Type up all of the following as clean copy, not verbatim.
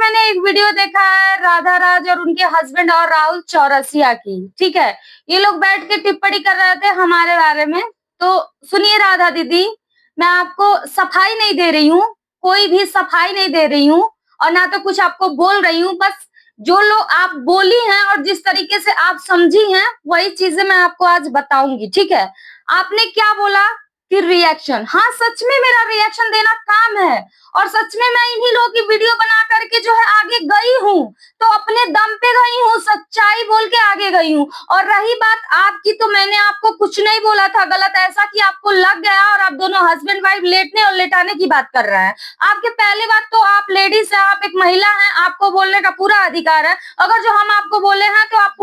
मैंने एक वीडियो देखा है राधा राज और उनके हस्बैंड और राहुल चौरसिया की, ठीक है? ये लोग बैठ के टिप्पणी कर रहे थे हमारे बारे में। तो सुनिए राधा दीदी, मैं आपको सफाई नहीं दे रही हूँ, कोई भी सफाई नहीं दे रही हूँ और ना तो कुछ आपको बोल रही हूँ। बस जो लोग आप बोली हैं और जिस तरीके से आप समझी हैं, वही चीज़ें मैं आपको आज बताऊँगी, ठीक है? आपने क्या बोला कि रिएक्शन, हाँ, सच में मेरा रिएक्शन देना काम है और सच में मैं इन्हीं लोगों की वीडियो बना करके जो है आगे गई हूँ, तो अपने दम पे गई हूँ, सच्चाई बोल के आगे गई हूँ। और रही बात आपकी, तो मैंने आपको कुछ नहीं बोला था गलत, ऐसा कि आपको लग गया और आप दोनों हस्बैंड वाइफ लेटने और लेटाने की बात कर रहे हैं। आपके पहली बात तो आप लेडीज है, आप एक महिला हैं, आपको बोलने का पूरा अधिकार है। अगर जो हम आपको बोले हैं तो आप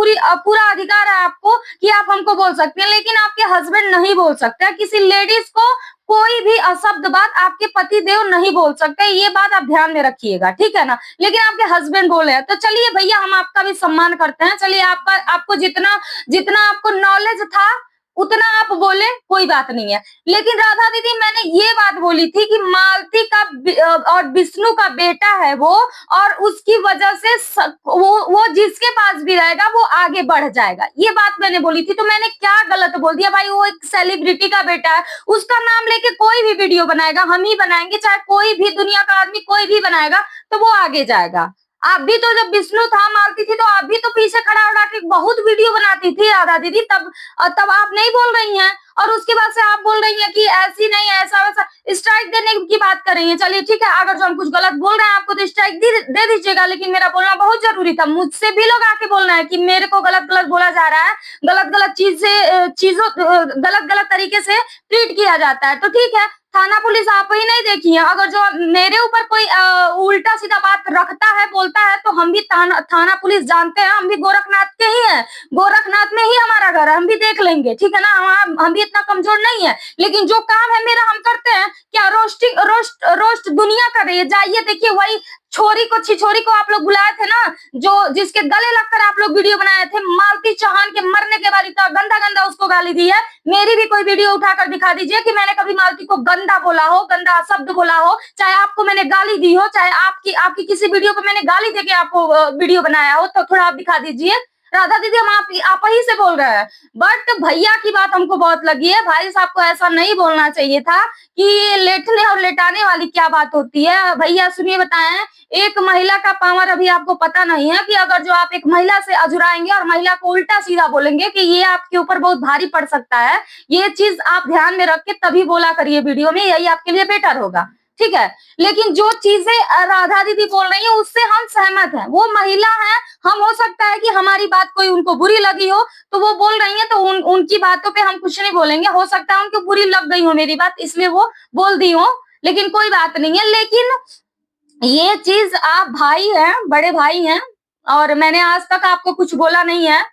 पूरा अधिकार है आपको कि आप हमको बोल सकते हैं, लेकिन आपके हस्बैंड नहीं बोल सकते। किसी लेडीज को कोई भी अशब्द बात आपके पति देव नहीं बोल सकते, ये बात आप ध्यान में रखिएगा, ठीक है ना? लेकिन आपके हस्बैंड बोले हैं, तो चलिए भैया, हम आपका भी सम्मान करते हैं। चलिए, आपको जितना जितना आपको नॉलेज था उतना आप बोले, कोई बात नहीं है। लेकिन राधा दीदी, मैंने ये बात बोली थी कि मालती का और विष्णु का बेटा है वो, और उसकी वजह से वो जिसके पास भी रहेगा वो आगे बढ़ जाएगा, ये बात मैंने बोली थी। तो मैंने क्या गलत बोल दिया भाई? वो एक सेलिब्रिटी का बेटा है, उसका नाम लेके कोई भी वीडियो बनाएगा, हम ही बनाएंगे, चाहे कोई भी दुनिया का आदमी कोई भी बनाएगा, तो वो आगे जाएगा। आप भी तो जब विष्णु था, मालती थी, तो आप भी तो पीछे खड़ा उड़ा के बहुत वीडियो बनाती थी राधा दीदी, तब आप नहीं बोल रही हैं। और उसके बाद से आप बोल रही हैं कि ऐसी नहीं, ऐसा वैसा, स्ट्राइक देने की बात कर रही हैं। चलिए ठीक है, अगर जो हम कुछ गलत बोल रहे हैं आपको, तो स्ट्राइक दे दीजिएगा, लेकिन मेरा बोलना बहुत जरूरी था। मुझसे भी लोग आके बोलना है कि मेरे को गलत गलत बोला जा रहा है, गलत गलत चीजों गलत गलत तरीके से ट्रीट किया जाता है। तो ठीक है, थाना पुलिस आप ही नहीं देखी है, अगर जो मेरे ऊपर कोई उल्टा सीधा बात रखता है, बोलता है, तो हम भी थाना पुलिस जानते हैं, हम भी गोरखनाथ के ही हैं, गोरखनाथ में ही हमारा घर है, हम भी देख लेंगे, ठीक है ना? हम भी इतना कमजोर नहीं है। लेकिन जो काम है मेरा, हम करते हैं। क्या रोस्ट दुनिया कर रही है? जाइए देखिए, वही छोरी को, छिछोरी को आप लोग बुलाए थे ना, जो जिसके गले लगकर आप लोग वीडियो बनाए थे, मालती चौहान के मरने के बाद इतना गंदा गंदा उसको गाली दी है। मेरी भी कोई वीडियो उठाकर दिखा दीजिए कि मैंने कभी मालती को गंदा बोला हो, गंदा शब्द बोला हो, चाहे आपको मैंने गाली दी हो, चाहे आपकी किसी वीडियो पे मैंने गाली देके आपको वीडियो बनाया हो, तो थोड़ा आप दिखा दीजिए। राधा दीदी, हम आप ही से बोल रहे हैं। बट भैया की बात हमको बहुत लगी है, भाई साहब को ऐसा नहीं बोलना चाहिए था कि ये लेटने और लेटाने वाली क्या बात होती है। भैया सुनिए, बताएं, एक महिला का पावर अभी आपको पता नहीं है कि अगर जो आप एक महिला से अजुराएंगे और महिला को उल्टा सीधा बोलेंगे कि ये आपके ऊपर बहुत भारी पड़ सकता है, ये चीज आप ध्यान में रख के तभी बोला करिए वीडियो में, यही आपके लिए बेटर होगा, ठीक है? लेकिन जो चीजें राधा दीदी बोल रही है उससे हम सहमत हैं, वो महिला है, हम हो सकता है कि हमारी बात कोई उनको बुरी लगी हो, तो वो बोल रही है, तो उनकी बातों पे हम कुछ नहीं बोलेंगे। हो सकता है उनको बुरी लग गई हो मेरी बात, इसलिए वो बोल दी हो, लेकिन कोई बात नहीं है। लेकिन ये चीज, आप भाई हैं, बड़े भाई हैं, और मैंने आज तक आपको कुछ बोला नहीं है।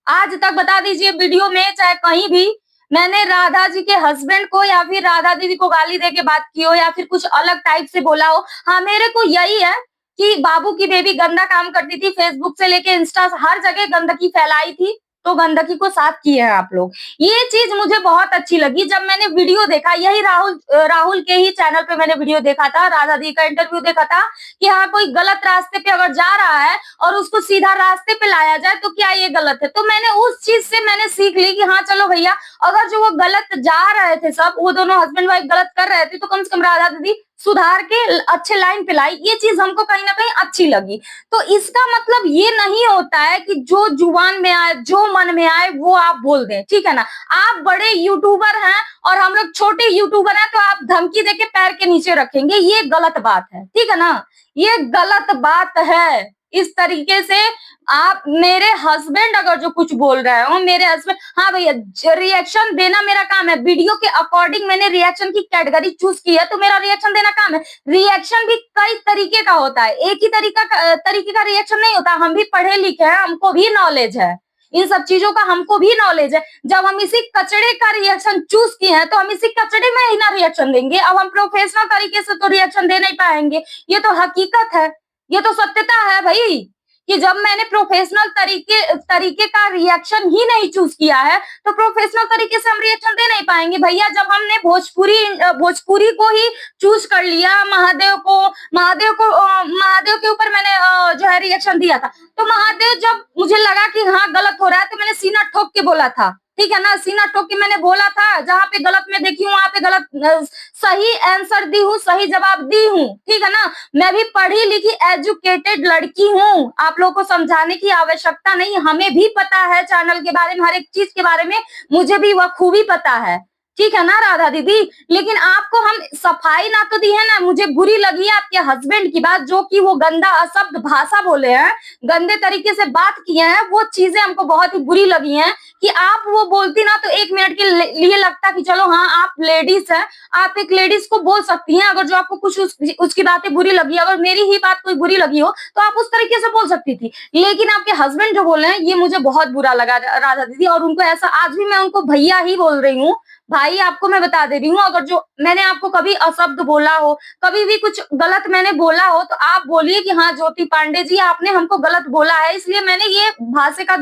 आज तक बता दीजिए वीडियो में, चाहे कहीं भी, मैंने राधा जी के हस्बैंड को या फिर राधा दीदी को गाली दे के बात की हो या फिर कुछ अलग टाइप से बोला हो। हाँ, मेरे को यही है कि बाबू की बेबी गंदा काम करती थी, फेसबुक से लेके इंस्टा हर जगह गंदगी फैलाई थी, तो गंदगी को साफ किए हैं आप लोग। ये चीज मुझे बहुत अच्छी लगी जब मैंने वीडियो देखा, यही राहुल के ही चैनल पे मैंने वीडियो देखा था, राधा दी का इंटरव्यू देखा था कि हाँ, कोई गलत रास्ते पे अगर जा रहा है और उसको सीधा रास्ते पे लाया जाए तो क्या ये गलत है? तो मैंने उस चीज से मैंने सीख ली कि हाँ चलो भैया, अगर जो वो गलत जा रहे थे, सब वो दोनों हस्बैंड वाइफ गलत कर रहे थे, तो कम से कम राधा दीदी सुधार के अच्छे लाइन पे लाई। ये चीज हमको कहीं ना कहीं अच्छी लगी। तो इसका मतलब ये नहीं होता है कि जो जुबान में आए, जो मन में आए वो आप बोल दें, ठीक है ना? आप बड़े यूट्यूबर हैं और हम लोग छोटे यूट्यूबर हैं, तो आप धमकी देके पैर के नीचे रखेंगे, ये गलत बात है, ठीक है ना? ये गलत बात है। इस तरीके से आप, मेरे हस्बैंड अगर जो कुछ बोल रहे हो, मेरे हस्बैंड, हाँ भैया, रिएक्शन देना मेरा काम है, वीडियो के अकॉर्डिंग मैंने रिएक्शन की कैटेगरी चूज की है, तो मेरा रिएक्शन देना काम है। रिएक्शन भी कई तरीके का होता है, एक ही तरीके का रिएक्शन नहीं होता। हम भी पढ़े लिखे हैं, हमको भी नॉलेज है, इन सब चीजों का हमको भी नॉलेज है। जब हम इसी कचड़े का रिएक्शन चूज किए हैं, तो हम इसी कचड़े में ही ना रिएक्शन देंगे। अब हम प्रोफेशनल तरीके से तो रिएक्शन दे नहीं पाएंगे, ये तो हकीकत है, ये तो सत्यता है भाई, कि जब मैंने प्रोफेशनल तरीके का रिएक्शन ही नहीं चूज किया है, तो प्रोफेशनल तरीके से हम रिएक्शन दे नहीं पाएंगे भैया। जब हमने भोजपुरी को ही चूज कर लिया, महादेव के ऊपर मैंने है रिएक्शन दिया था। तो महादेव जब मुझे लगा कि हाँ गलत हो रहा है तो मैंने सीना ठोक के बोला था, ठीक है ना, सीना ठोक के मैंने बोला था, जहाँ पे गलत मैं देखी हूँ वहां पे गलत सही आंसर दी हूँ, सही जवाब दी हूँ, ठीक है ना। मैं भी पढ़ी लिखी एजुकेटेड लड़की हूँ, आप लोगों को समझाने की आवश्यकता नहीं, हमें भी पता है चैनल के बारे में, हर एक चीज के बारे में मुझे भी बखूबी पता है, ठीक है ना राधा दीदी। लेकिन आपको हम सफाई ना तो दी है ना, मुझे बुरी लगी है आपके हस्बैंड की बात, जो कि वो गंदा अशब्द भाषा बोले हैं, गंदे तरीके से बात किए हैं, वो चीजें हमको बहुत ही बुरी लगी हैं। कि आप वो बोलती ना तो 1 मिनट के लिए लगता कि चलो हाँ आप लेडीज हैं, आप एक लेडीज को बोल सकती हैं, अगर जो आपको कुछ उसकी बातें बुरी लगी, अगर मेरी ही बात कोई बुरी लगी हो तो आप उस तरीके से बोल सकती थी। लेकिन आपके हस्बैंड जो बोल रहे हैं ये मुझे बहुत बुरा लगा राधा दीदी, और उनको ऐसा आज भी मैं उनको भैया ही बोल रही हूँ। भाई आपको मैं बता दे रही हूँ, अगर जो मैंने आपको कभी अशब्द बोला हो, कभी भी कुछ गलत मैंने बोला हो, तो आप बोलिए कि हाँ ज्योति पांडे जी आपने हमको गलत बोला है, इसलिए मैंने ये भाषा का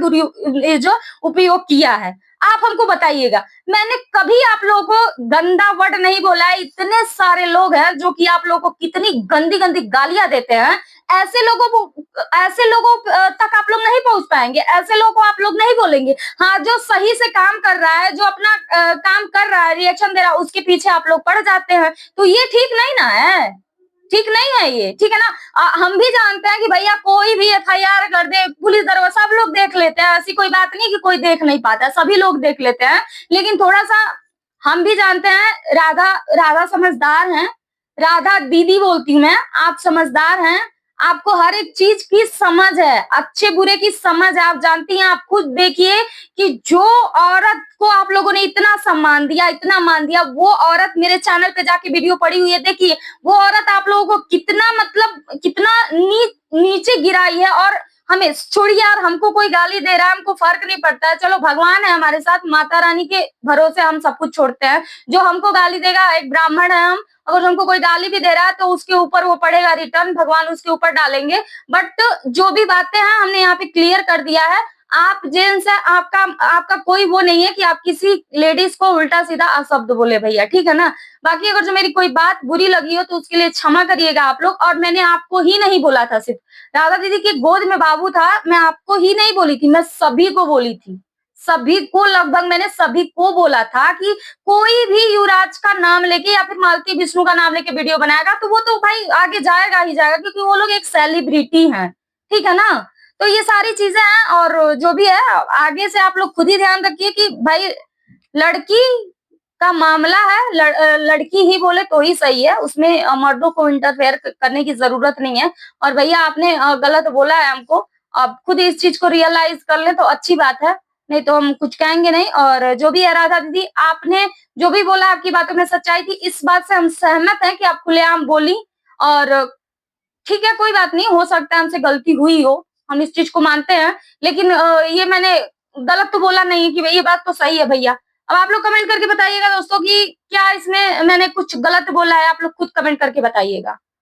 जो उपयोग किया है, आप हमको बताइएगा। मैंने कभी आप लोगों को गंदा वर्ड नहीं बोला है। इतने सारे लोग हैं जो कि आप लोगों को कितनी गंदी गंदी गालियां देते हैं, ऐसे लोगों तक आप लोग नहीं पहुंच पाएंगे, ऐसे लोगों को आप लोग नहीं बोलेंगे। हाँ जो सही से काम कर रहा है, जो अपना काम कर रहा है, रिएक्शन दे रहा है, उसके पीछे आप लोग पड़ जाते हैं, तो ये ठीक नहीं ना है, ठीक नहीं है ये, ठीक है ना। हम भी जानते हैं कि भैया कोई भी एफआईआर कर दे, पुलिस दरोगा सब लोग देख लेते हैं, ऐसी कोई बात नहीं कि कोई देख नहीं पाता है, सभी लोग देख लेते हैं। लेकिन थोड़ा सा हम भी जानते हैं, राधा राधा समझदार हैं, राधा दीदी बोलती हूँ मैं, आप समझदार हैं, आपको हर एक चीज की समझ है, अच्छे बुरे की समझ है, आप जानती हैं। आप खुद देखिए कि जो औरत को आप लोगों ने इतना सम्मान दिया, इतना मान दिया, वो औरत मेरे चैनल पे जाके वीडियो पड़ी हुई है, देखिए वो औरत आप लोगों को कितना मतलब कितना नीचे गिराई है। और हमें छोड़िए यार, हमको कोई गाली दे रहा है हमको फर्क नहीं पड़ता है, चलो भगवान है हमारे साथ, माता रानी के भरोसे हम सब कुछ छोड़ते हैं। जो हमको गाली देगा, एक ब्राह्मण है हम, अगर हमको कोई गाली भी दे रहा है तो उसके ऊपर वो पड़ेगा रिटर्न, भगवान उसके ऊपर डालेंगे। बट जो भी बातें हैं हमने यहाँ पे क्लियर कर दिया है। आप जेंट्स है, आपका आपका कोई वो नहीं है कि आप किसी लेडीज को उल्टा सीधा अशब्द बोले भैया, ठीक है ना। बाकी अगर जो मेरी कोई बात बुरी लगी हो तो उसके लिए क्षमा करिएगा आप लोग। और मैंने आपको ही नहीं बोला था, सिर्फ राधा दीदी की गोद में बाबू था, मैं आपको ही नहीं बोली थी, मैं सभी को बोली थी, सभी को, लगभग मैंने सभी को बोला था कि कोई भी युवराज का नाम लेके या फिर मालती विष्णु का नाम लेके वीडियो बनाएगा तो वो तो भाई आगे जाएगा ही जाएगा, क्योंकि वो लोग एक सेलिब्रिटी हैं, ठीक है ना। तो ये सारी चीजें हैं, और जो भी है आगे से आप लोग खुद ही ध्यान रखिए कि भाई लड़की का मामला है, लड़की ही बोले तो ही सही है, उसमें मर्दों को इंटरफेयर करने की जरूरत नहीं है। और भैया आपने गलत बोला है हमको, आप खुद इस चीज को रियलाइज कर ले तो अच्छी बात है, नहीं तो हम कुछ कहेंगे नहीं। और जो भी है राधा दीदी, आपने जो भी बोला आपकी बातों में सच्चाई थी, इस बात से हम सहमत हैं कि आप खुलेआम बोली। और ठीक है कोई बात नहीं, हो सकता है हमसे गलती हुई हो, हम इस चीज को मानते हैं। लेकिन ये मैंने गलत तो बोला नहीं कि भाई ये बात तो सही है भैया। अब आप लोग कमेंट करके बताइएगा दोस्तों कि क्या इसमें मैंने कुछ गलत बोला है, आप लोग खुद कमेंट करके बताइएगा।